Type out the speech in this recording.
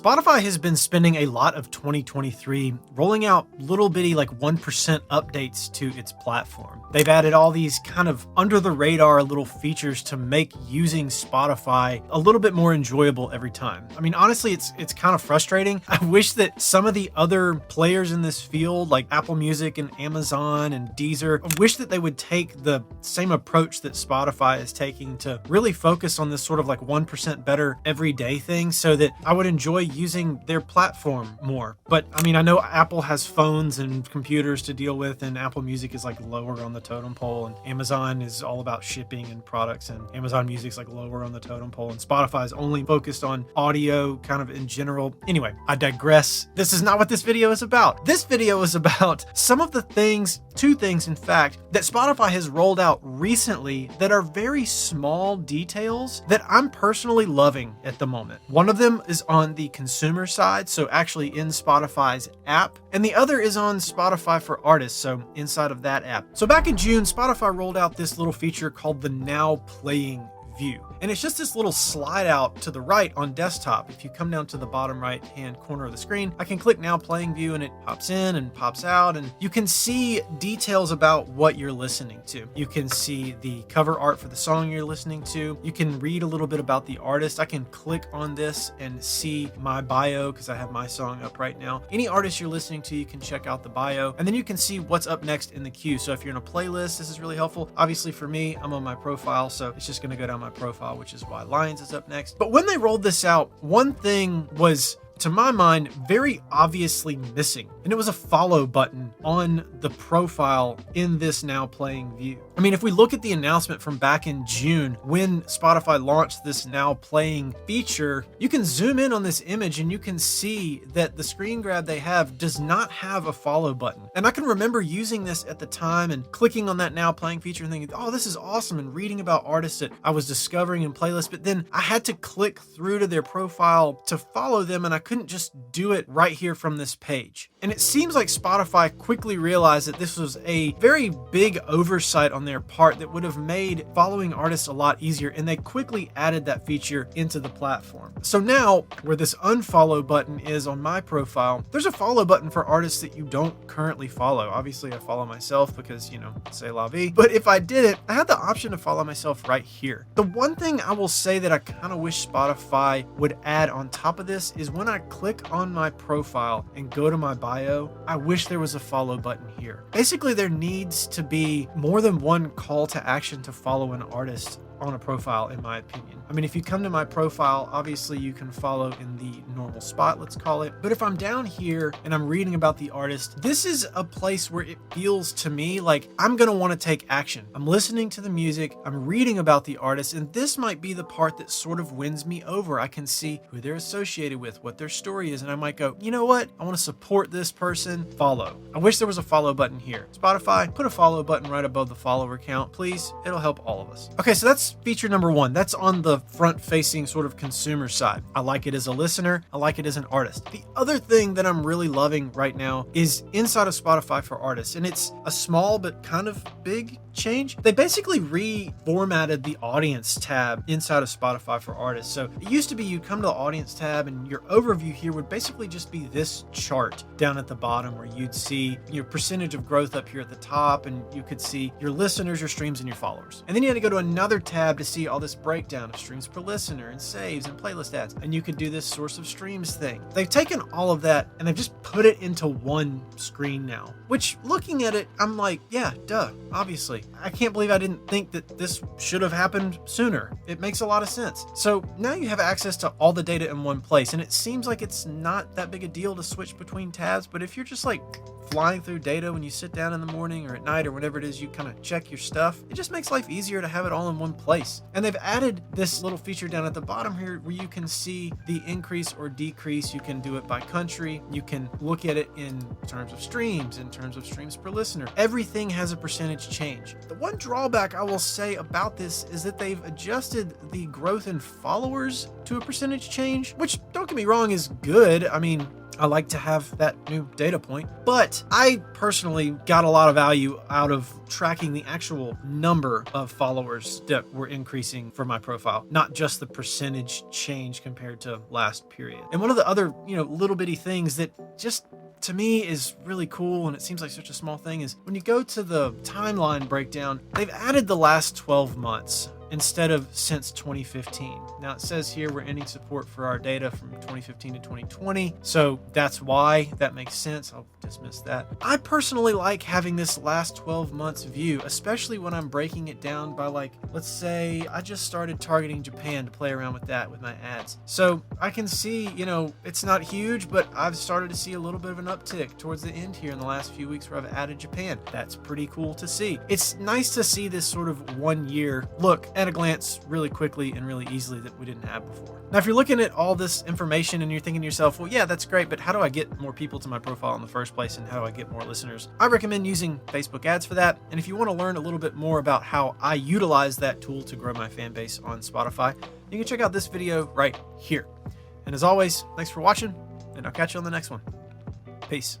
Spotify has been spending a lot of 2023 rolling out little bitty like 1% updates to its platform. They've added all these kind of under the radar little features to make using Spotify a little bit more enjoyable every time. I mean, honestly, it's kind of frustrating. I wish that some of the other players in this field like Apple Music and Amazon and Deezer, I wish that they would take the same approach that Spotify is taking to really focus on this sort of like 1% better everyday thing so that I would enjoy using their platform more. But I mean, I know Apple has phones and computers to deal with, and Apple Music is like lower on the totem pole, and Amazon is all about shipping and products, and Amazon Music's like lower on the totem pole, and Spotify is only focused on audio kind of in general. Anyway, I digress. This is not what this video is about. This video is about some of the things, two things in fact, that Spotify has rolled out recently that are very small details that I'm personally loving at the moment. One of them is on the consumer side, so actually in Spotify's app, and the other is on Spotify for Artists, so inside of that app. So back in June, Spotify rolled out this little feature called the Now Playing view. And it's just this little slide out to the right on desktop. If you come down to the bottom right hand corner of the screen, I can click Now Playing View and it pops in and pops out, and you can see details about what you're listening to. You can see the cover art for the song you're listening to. You can read a little bit about the artist. I can click on this and see my bio because I have my song up right now. Any artist you're listening to, you can check out the bio, and then you can see what's up next in the queue. So if you're in a playlist, this is really helpful. Obviously for me, I'm on my profile, so it's just going to go down my profile, which is why Lions is up next. But when they rolled this out, one thing was, to my mind, very obviously missing, and it was a follow button on the profile in this Now Playing view. I mean, if we look at the announcement from back in June when Spotify launched this Now Playing feature, you can zoom in on this image and you can see that the screen grab they have does not have a follow button. And I can remember using this at the time and clicking on that Now Playing feature and thinking, oh, this is awesome, and reading about artists that I was discovering in playlists, but then I had to click through to their profile to follow them, and I couldn't just do it right here from this page. And it seems like Spotify quickly realized that this was a very big oversight on their part that would have made following artists a lot easier, and they quickly added that feature into the platform. So now, where this unfollow button is on my profile, there's a follow button for artists that you don't currently follow. Obviously, I follow myself because, you know, c'est la vie. But if I didn't, I had the option to follow myself right here. The one thing I will say that I kind of wish Spotify would add on top of this is when I click on my profile and go to my bio, I wish there was a follow button here. Basically, there needs to be more than one call to action to follow an artist on a profile, in my opinion. I mean, if you come to my profile, obviously you can follow in the normal spot, let's call it. But if I'm down here and I'm reading about the artist, this is a place where it feels to me like I'm gonna want to take action. I'm listening to the music, I'm reading about the artist, and this might be the part that sort of wins me over. I can see who they're associated with, what their story is, and I might go, you know what? I want to support this person, follow. I wish there was a follow button here. Spotify, put a follow button right above the follower count, please. It'll help all of us. Okay, so that's feature number one. That's on the front-facing sort of consumer side. I like it as a listener. I like it as an artist. The other thing that I'm really loving right now is inside of Spotify for Artists, and it's a small but kind of big change. They basically reformatted the audience tab inside of Spotify for Artists. So it used to be you'd come to the audience tab and your overview here would basically just be this chart down at the bottom where you'd see your percentage of growth up here at the top, and you could see your listeners, your streams, and your followers. And then you had to go to another tab to see all this breakdown of streams per listener and saves and playlist ads. And you could do this source of streams thing. They've taken all of that and they've just put it into one screen now, which looking at it, I'm like, yeah, duh, obviously. I can't believe I didn't think that this should have happened sooner. It makes a lot of sense. So now you have access to all the data in one place, and it seems like it's not that big a deal to switch between tabs, but if you're just like flying through data when you sit down in the morning or at night or whenever it is you kind of check your stuff, it just makes life easier to have it all in one place. And they've added this little feature down at the bottom here where you can see the increase or decrease. You can do it by country. You can look at it in terms of streams, in terms of streams per listener. Everything has a percentage change. The one drawback I will say about this is that they've adjusted the growth in followers to a percentage change, which, don't get me wrong, is good. I mean, I like to have that new data point. But I personally got a lot of value out of tracking the actual number of followers that were increasing for my profile, not just the percentage change compared to last period. And one of the other, little bitty things that just to me is really cool, and it seems like such a small thing, is when you go to the timeline breakdown, they've added the last 12 months instead of since 2015. Now it says here we're ending support for our data from 2015 to 2020. So that's why. That makes sense. I'll dismiss that. I personally like having this last 12 months view, especially when I'm breaking it down by, like, let's say I just started targeting Japan to play around with that with my ads. So I can see, it's not huge, but I've started to see a little bit of an uptick towards the end here in the last few weeks where I've added Japan. That's pretty cool to see. It's nice to see this sort of 1 year look at a glance really quickly and really easily that we didn't have before. Now, if you're looking at all this information and you're thinking to yourself, well, yeah, that's great, but how do I get more people to my profile in the first place, and how do I get more listeners? I recommend using Facebook ads for that. And if you want to learn a little bit more about how I utilize that tool to grow my fan base on Spotify, you can check out this video right here. And as always, thanks for watching, and I'll catch you on the next one. Peace.